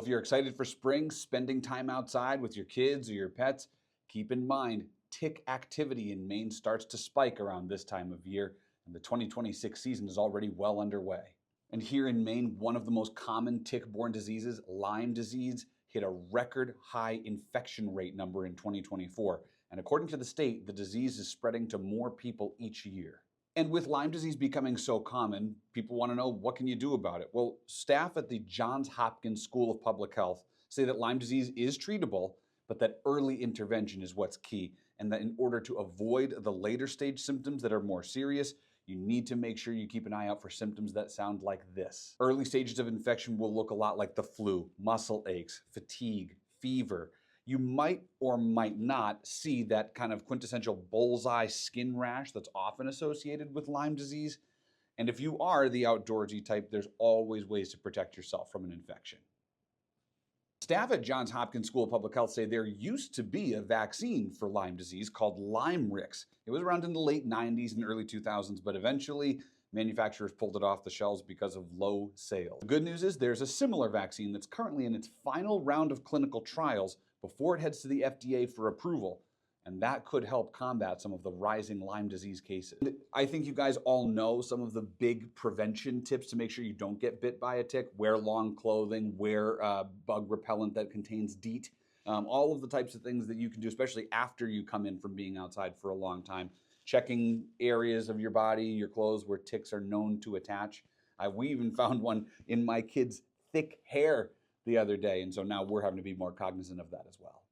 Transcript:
If you're excited for spring, spending time outside with your kids or your pets, keep in mind tick activity in Maine starts to spike around this time of year, and the 2026 season is already well underway. And here in Maine, one of the most common tick-borne diseases, Lyme disease, hit a record high infection rate number in 2024. And according to the state, the disease is spreading to more people each year. And with Lyme disease becoming so common, people want to know, what can you do about it? Well, staff at the Johns Hopkins School of Public Health say that Lyme disease is treatable, but that early intervention is what's key, and that in order to avoid the later stage symptoms that are more serious, you need to make sure you keep an eye out for symptoms that sound like this. Early stages of infection will look a lot like the flu: muscle aches, fatigue, fever. You might or might not see that kind of quintessential bullseye skin rash that's often associated with Lyme disease. And if you are the outdoorsy type, there's always ways to protect yourself from an infection. Staff at Johns Hopkins School of Public Health say there used to be a vaccine for Lyme disease called Lymerix. It was around in the late 90s and early 2000s, but eventually manufacturers pulled it off the shelves because of low sales. The good news is there's a similar vaccine that's currently in its final round of clinical trials before it heads to the FDA for approval, and that could help combat some of the rising Lyme disease cases. I think you guys all know some of the big prevention tips to make sure you don't get bit by a tick. Wear long clothing, wear bug repellent that contains DEET, all of the types of things that you can do, especially after you come in from being outside for a long time. Checking areas of your body, your clothes where ticks are known to attach. We even found one in my kid's thick hair the other day, and so now we're having to be more cognizant of that as well.